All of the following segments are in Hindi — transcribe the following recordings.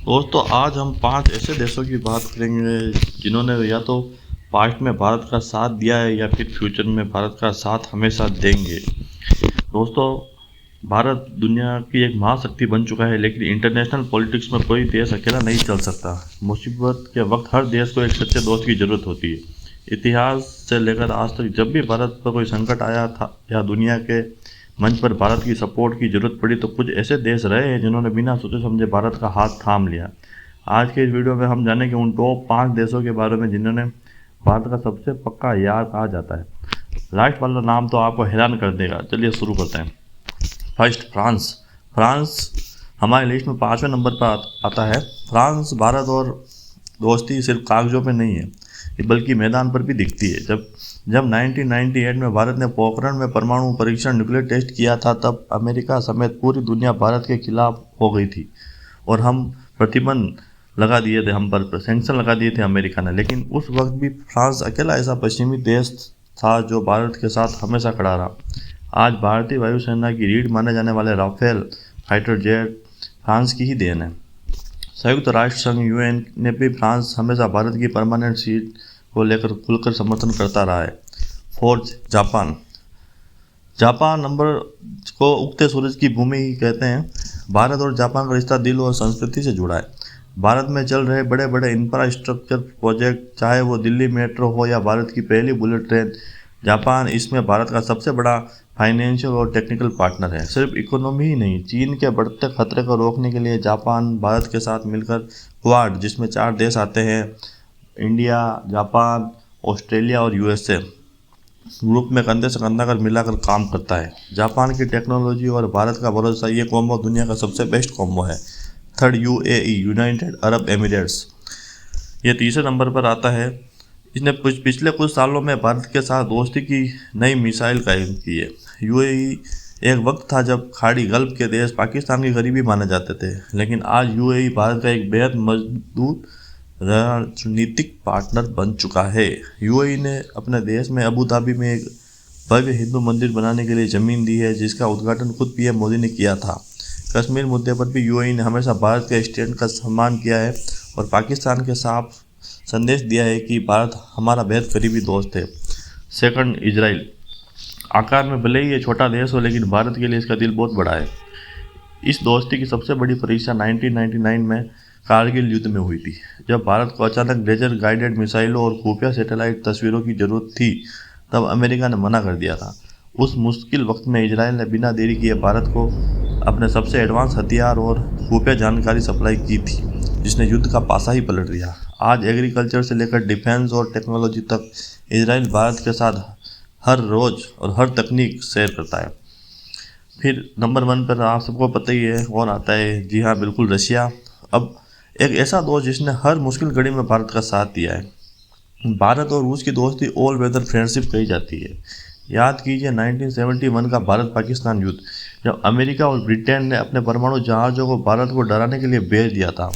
दोस्तों आज हम 5 ऐसे देशों की बात करेंगे जिन्होंने या तो पास्ट में भारत का साथ दिया है या फिर फ्यूचर में भारत का साथ हमेशा देंगे। दोस्तों भारत दुनिया की एक महाशक्ति बन चुका है, लेकिन इंटरनेशनल पॉलिटिक्स में कोई देश अकेला नहीं चल सकता। मुसीबत के वक्त हर देश को एक सच्चे दोस्त की ज़रूरत होती है। इतिहास से लेकर आज तक जब भी भारत पर कोई संकट आया था या दुनिया के मंच पर भारत की सपोर्ट की ज़रूरत पड़ी तो कुछ ऐसे देश रहे हैं जिन्होंने बिना सोचे समझे भारत का हाथ थाम लिया। आज के इस वीडियो में हम जानेंगे उन टॉप 5 देशों के बारे में जिन्होंने भारत का सबसे पक्का यार कहा जाता है। लास्ट वाला नाम तो आपको हैरान कर देगा। चलिए शुरू करते हैं। फर्स्ट, फ्रांस हमारी लिस्ट में 5वें नंबर पर आता है। फ्रांस भारत और दोस्ती सिर्फ कागजों पे नहीं है बल्कि मैदान पर भी दिखती है। जब 1998 में भारत ने पोखरण में परमाणु परीक्षण न्यूक्लियर टेस्ट किया था तब अमेरिका समेत पूरी दुनिया भारत के खिलाफ हो गई थी और हम प्रतिबंध लगा दिए थे, हम पर सैंक्शन लगा दिए थे अमेरिका ने। लेकिन उस वक्त भी फ्रांस अकेला ऐसा पश्चिमी देश था जो भारत के साथ हमेशा खड़ा रहा। आज भारतीय वायुसेना की रीढ़ माने जाने वाले राफेल फाइटर जेट फ्रांस की ही देन है। संयुक्त राष्ट्र संघ यूएन ने भी फ्रांस हमेशा भारत की परमानेंट सीट को लेकर खुलकर समर्थन करता रहा है। फोर्थ, जापान नंबर को उगते सूरज की भूमि कहते हैं। भारत और जापान का रिश्ता दिल और संस्कृति से जुड़ा है। भारत में चल रहे बड़े बड़े इंफ्रास्ट्रक्चर प्रोजेक्ट, चाहे वो दिल्ली मेट्रो हो या भारत की पहली बुलेट ट्रेन, जापान इसमें भारत का सबसे बड़ा फाइनेंशियल और टेक्निकल पार्टनर है। सिर्फ इकोनॉमी ही नहीं, चीन के बढ़ते खतरे को रोकने के लिए जापान भारत के साथ मिलकर क्वाड, जिसमें 4 देश आते हैं, इंडिया, जापान, ऑस्ट्रेलिया और यूएसए, ग्रुप में कंधे से कंधा कर मिलाकर काम करता है। जापान की टेक्नोलॉजी और भारत का भरोसा, ये कॉम्बो दुनिया का सबसे बेस्ट कॉम्बो है। Third, UAE, United Arab Emirates, ये तीसरे नंबर पर आता है। इसने पिछले कुछ सालों में भारत के साथ दोस्ती की नई मिसाइल कायम की है। यूएई एक वक्त था जब खाड़ी गल्फ के देश पाकिस्तान के करीबी माने जाते थे, लेकिन आज यूएई भारत का एक बेहद मजबूत राजनीतिक पार्टनर बन चुका है। यूएई ने अपने देश में अबू धाबी में एक भव्य हिंदू मंदिर बनाने के लिए ज़मीन दी है, जिसका उद्घाटन खुद पीएम मोदी ने किया था। कश्मीर मुद्दे पर भी यूएई ने हमेशा भारत के स्टैंड का सम्मान किया है और पाकिस्तान के साफ संदेश दिया है कि भारत हमारा बेहद करीबी दोस्त है। Second, Israel. आकार में भले ही ये छोटा देश हो, लेकिन भारत के लिए इसका दिल बहुत बड़ा है। इस दोस्ती की सबसे बड़ी परीक्षा 1999 में कारगिल युद्ध में हुई थी, जब भारत को अचानक लेजर गाइडेड मिसाइलों और खुफिया सैटेलाइट तस्वीरों की जरूरत थी। तब अमेरिका ने मना कर दिया था। उस मुश्किल वक्त में इजराइल ने बिना देरी किए भारत को अपने सबसे एडवांस हथियार और खुफिया जानकारी सप्लाई की थी, जिसने युद्ध का पासा ही पलट दिया। आज एग्रीकल्चर से लेकर डिफेंस और टेक्नोलॉजी तक इजराइल भारत के साथ हर रोज़ और हर तकनीक शेयर करता है। फिर नंबर 1 पर आप सबको पता ही है कौन आता है। जी हाँ, बिल्कुल, रशिया। अब एक ऐसा दोस्त जिसने हर मुश्किल घड़ी में भारत का साथ दिया है। भारत और रूस की दोस्ती ऑल वेदर फ्रेंडशिप कही जाती है। याद कीजिए 1971 का भारत पाकिस्तान युद्ध, जब अमेरिका और ब्रिटेन ने अपने परमाणु जहाज़ों को भारत को डराने के लिए भेज दिया था।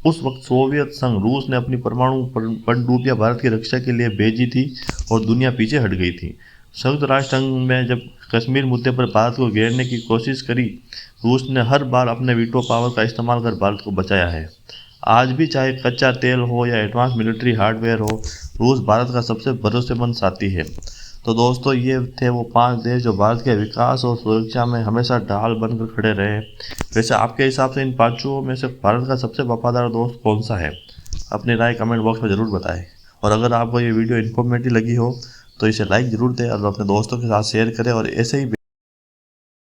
उस वक्त सोवियत संघ रूस ने अपनी परमाणु पनडुब्बियां भारत की रक्षा के लिए भेजी थी और दुनिया पीछे हट गई थी। संयुक्त राष्ट्र संघ में जब कश्मीर मुद्दे पर भारत को घेरने की कोशिश करी, रूस ने हर बार अपने वीटो पावर का इस्तेमाल कर भारत को बचाया है। आज भी चाहे कच्चा तेल हो या एडवांस मिलिट्री हार्डवेयर हो, रूस भारत का सबसे भरोसेमंद साथी है। तो दोस्तों, ये थे वो 5 देश जो भारत के विकास और सुरक्षा में हमेशा ढाल बनकर खड़े रहे। वैसे आपके हिसाब से इन 5 में से भारत का सबसे वफादार दोस्त कौन सा है? अपनी राय कमेंट बॉक्स में ज़रूर बताएं। और अगर आपको ये वीडियो इन्फॉर्मेटिव लगी हो तो इसे लाइक ज़रूर दें और अपने दोस्तों के साथ शेयर करें और ऐसे ही